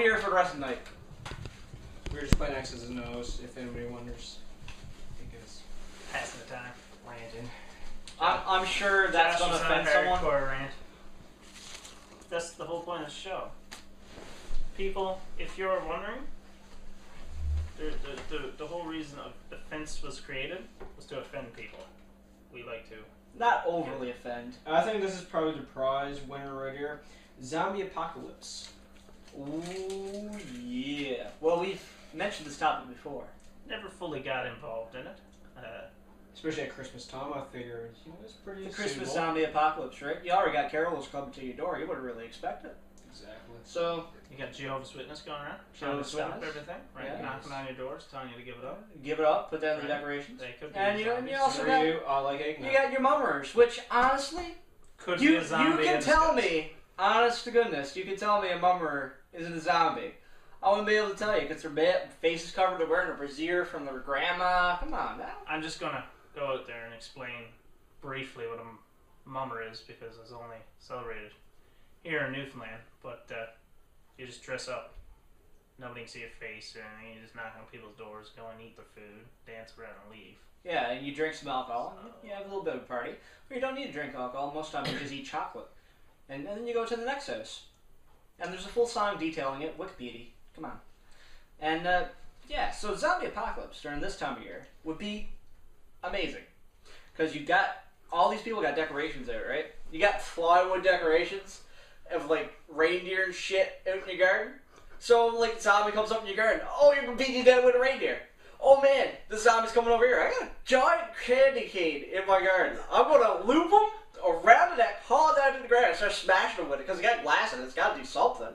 be here for the rest of the night. We're just playing X's and O's, if anybody wonders. Because Passing the time. ranting. I'm sure that's Josh going to was on a offend someone. hardcore rant. That's the whole point of the show. People, if you're wondering, the whole reason of offense was created was to offend people. We like to. Not overly offend. I think this is probably the prize winner right here. Zombie apocalypse. Ooh, yeah. Well, we've mentioned this topic before. Never fully got involved in it. Especially at Christmas time, I figured it's pretty The Christmas suitable. zombie apocalypse, right? You already got carolers coming to your door. You wouldn't really expect it. Exactly. So, You got Jehovah's Witness going around, trying to Jehovah's stop Witness. everything, right? Yeah. Knocking on your doors, telling you to give it up. give it up, put that in the Right. decorations. They could be And you zombies. also For got, you, I like eggnog. you got your mummers, which honestly, Could be you a zombie. can in tell disguise. me, honest to goodness, you can tell me a mummer isn't a zombie. I wouldn't be able to tell you because their face is covered, they're wearing a brassiere from their grandma. Come on now. I'm just gonna go out there and explain briefly what a mummer is because it's only celebrated here in Newfoundland. But you just dress up. Nobody can see your face or anything. You just knock on people's doors, go and eat their food, dance around and leave. Yeah, and you drink some alcohol, and you have a little bit of a party. Or you don't need to drink alcohol. Most times you just eat chocolate. And then you go to the next house. And there's a full song detailing it, Wikipedia. Come on. And, yeah, so zombie apocalypse during this time of year would be amazing. Because you've got, all these people got decorations out, right? You got plywood decorations of, like, reindeer and shit out in your garden. So, like, zombie comes up in your garden. Oh, you're beating you dead with a reindeer. Oh, man, the zombie's coming over here. I got a giant candy cane in my garden. I'm going to loop him around the neck, haul it down to the ground, and start smashing him with it because it got glass in it. It's got to do something,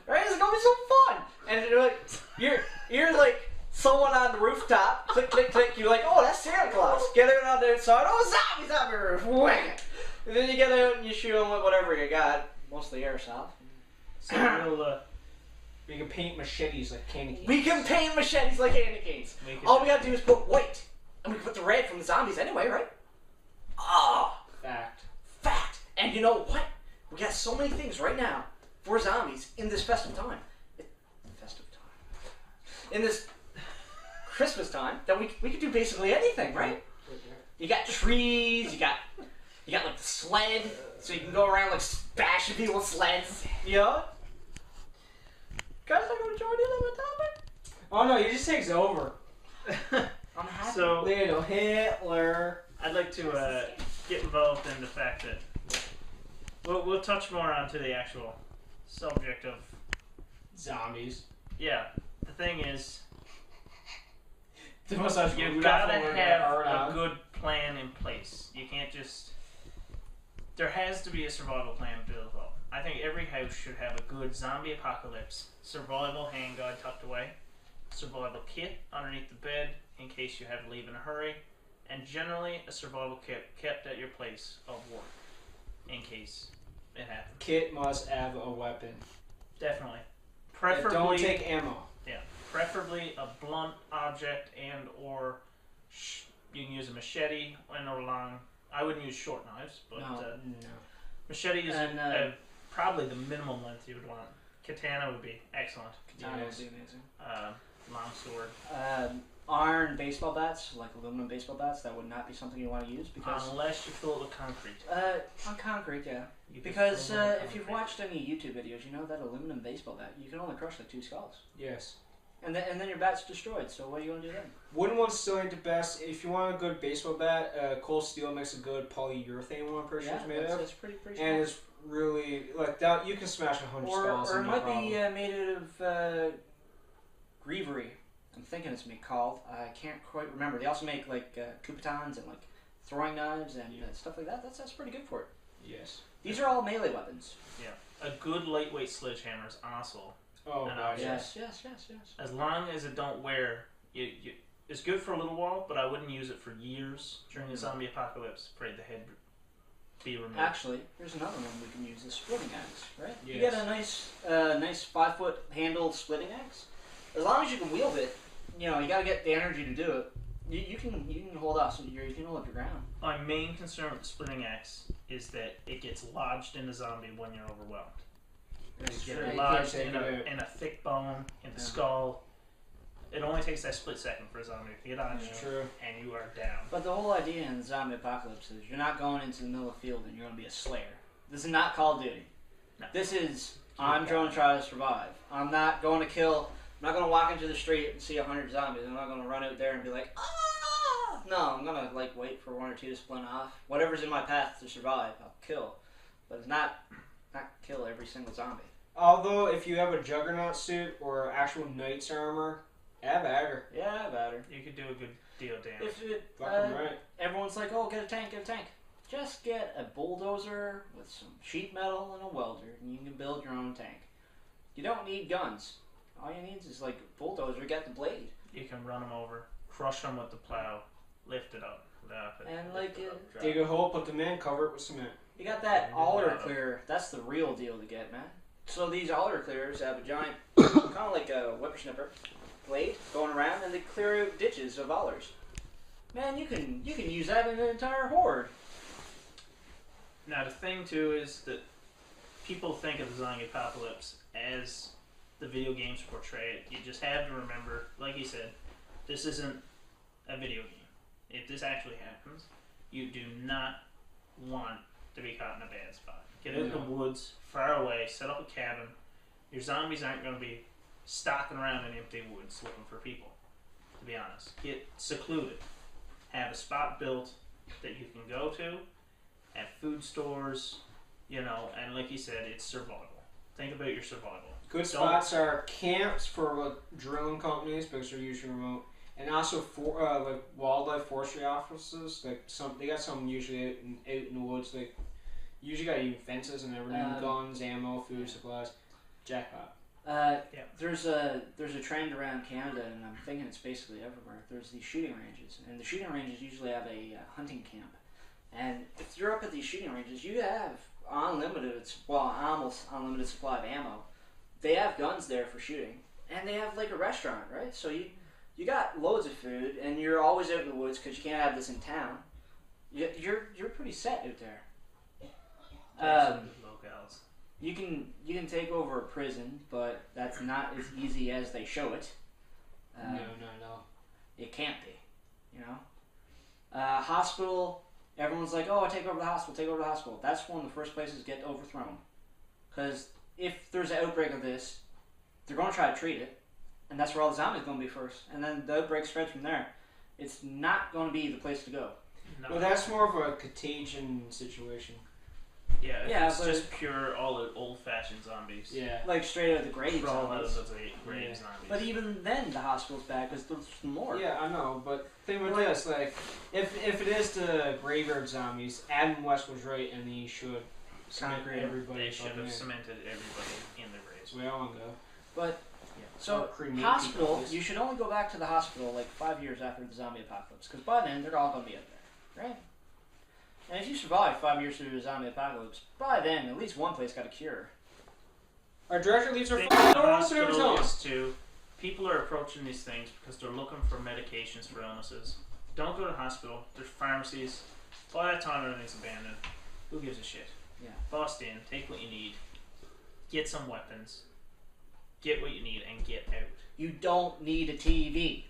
right? It's gonna be so fun. And you're like, you're like someone on the rooftop. Click, click, click. You're like, oh, that's Santa Claus. Get out on the outside. Oh, zombies on your roof. Whack it. And then you get out and you shoot them with whatever you got, mostly airsoft. So we'll, We can paint machetes like candy canes. We can paint machetes like candy canes. All we gotta do is put white, and we can put the red from the zombies anyway, right? Ah. Fact. Fact! And you know what? We got so many things right now for zombies in this festive time. In this Christmas time that we could do basically anything, right? You got trees, you got like the sled, so you can go around like bashing people with sleds. You know? Guys, I'm gonna join you on the topic. Oh no, he just takes over. I'm happy. so Little Hitler. I'd like to get involved in the fact that we'll touch more onto the actual subject of Zombies. yeah. The thing is, The massage you've got to have a good plan in place. You can't just. There has to be a survival plan built up. I think every house should have a good zombie apocalypse survival handguard tucked away, survival kit underneath the bed in case you have to leave in a hurry, and generally a survival kit kept at your place of work in case it happens. Kit must have a weapon. Definitely. That Preferably, don't take ammo. yeah, preferably a blunt object and or you can use a machete and or long. I wouldn't use short knives, but No. machete is And, probably the minimum length you would want. Katana would be excellent. Katana Yes. would be amazing. Long sword. Iron baseball bats, like aluminum baseball bats, that would not be something you want to use because Unless you fill it with concrete. on concrete, yeah. You can Because fill it with if you've concrete. watched any YouTube videos, you know that aluminum baseball bat, you can only crush like 2 skulls, Yes. and then your bat's destroyed. So what are you gonna do then? Wooden ones still ain't the best. If you want a good baseball bat, cold steel makes a good polyurethane one. I'm pretty sure it's made of. it's pretty And small. it's really like that. You can smash 100 skulls. Or it no might problem. be made out of grievery. I'm thinking it's called. I can't quite remember. They also make like Kupitans and like throwing knives and stuff like that. That's pretty good for it. Yes. These are all melee weapons. Yeah. A good lightweight sledgehammer is also, Oh And gosh. Yes. as long as it don't wear, it's good for a little while, but I wouldn't use it for years during the zombie apocalypse. Afraid the head be removed. Actually, here's another one we can use: the splitting axe. Right? You Yes. get a nice 5-foot handled splitting axe. As long as you can wield it, you gotta get the energy to do it. You can hold up. So you can hold up your ground. My main concern with the splitting axe is that it gets lodged in the zombie when you're overwhelmed. Get true. it You lodged can't in take a, it out. in a thick bone, in the skull. It only takes that split second for a zombie to get on you, True. and you are down. But the whole idea in the zombie apocalypse is you're not going into the middle of the field and you're going to be a slayer. This is not Call of Duty. No. This is, I'm going to try to survive. I'm not going to kill, I'm not going to walk into the street and see 100 zombies. I'm not going to run out there and be like, ah! No, I'm going to like wait for one or two to splint off. Whatever's in my path to survive, I'll kill. But not kill every single zombie. Although, if you have a Juggernaut suit or actual Knight's armor, have at her. Yeah, better. You could do a good deal of damage. If it, Fucking right. everyone's like, oh, get a tank, get a tank. Just get a bulldozer with some sheet metal and a welder, and you can build your own tank. You don't need guns. All you need is like a bulldozer, get the blade. You can run them over, crush them with the plow, lift it up, And, like, drop Dig a hole, put them in, cover it with cement. You got that Yeah, alder yeah. clearer. That's the real deal to get, man. So these alder clearers have a giant, kind of like a whippersnapper blade going around, and they clear out ditches of alders. Man, you can use that in an entire horde. Now the thing too is that people think of the zombie apocalypse as the video games portray it. You just have to remember, like you said, this isn't a video game. If this actually happens, you do not want to be caught in a bad spot. Get out in the woods, far away, set up a cabin. Your zombies aren't going to be stalking around in empty woods looking for people, to be honest. Get secluded. Have a spot built that you can go to. Have food stores, you know, and like you said, it's survival. Think about your survival. Good spots are camps for like drilling companies because they're usually remote, and also for like wildlife forestry offices. Like they got some usually out in the woods. Like usually got even fences and everything, guns, ammo, food supplies. Jackpot. There's a trend around Canada, and I'm thinking it's basically everywhere. There's these shooting ranges, and the shooting ranges usually have a hunting camp. And if you're up at these shooting ranges, you have almost unlimited supply of ammo. They have guns there for shooting, and they have like a restaurant, right? So you got loads of food, and you're always out in the woods because you can't have this in town. You're pretty set out there. Locales. You can take over a prison, but that's not as easy as they show it. No. It can't be, you know. Hospital. Everyone's like, oh, take over the hospital, take over the hospital. That's one of the first places to get overthrown. Because if there's an outbreak of this, they're going to try to treat it, and that's where all the zombies are going to be first. And then the outbreak spreads from there. It's not going to be the place to go. No. Well, that's more of a contagion situation. Yeah, it's but just pure, old-fashioned zombies. Yeah. Like straight out of the grave Crawl out zombies. of the grave Yeah. zombies. But even then, the hospital's bad because there's more. Yeah, I know, but thing with this, like, if it is the graveyard zombies, Adam West was right, and he should cement Concrete. everybody. They should fucking have in. cemented everybody in their graves. We all go. But Yeah. so Cremate hospital, people. you should only go back to the hospital like 5 years after the zombie apocalypse, because by then they're all going to be out there, right? And if you survive 5 years through the zombie apocalypse, by then at least one place got a cure. Our director leaves her The phone door hospital open. is to people are approaching these things because they're looking for medications for illnesses. Don't go to the hospital. There's pharmacies. By that time, everything's abandoned. Who gives a shit? Yeah. Bust in, take what you need, get some weapons, get what you need, and get out. You don't need a TV.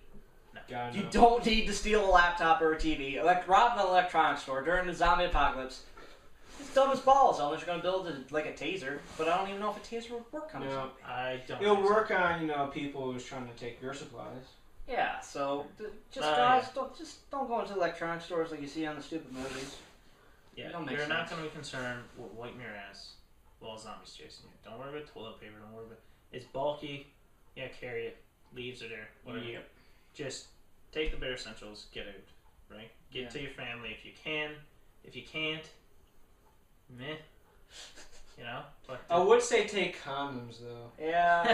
God, You no. don't need to steal a laptop or a TV. Like rob an electronics store during the zombie apocalypse. It's dumb as balls. Unless you're gonna build like a taser, but I don't even know if a taser would work on a No. zombie. I don't. It'll think so. work on people who's trying to take your supplies. Yeah. So just Oh, guys, yeah. don't go into electronics stores like you see on the stupid movies. Yeah, Don't make you're not sense. going to be concerned with wiping your ass while a zombie's chasing you. Don't worry about toilet paper. Don't worry about. It's bulky. Yeah, carry it. Leaves are there. Whatever. Yep. Just take the bare essentials. Get out. Right. Get Yeah. to your family if you can. If you can't, meh. You know. But I would say take condoms though. Yeah.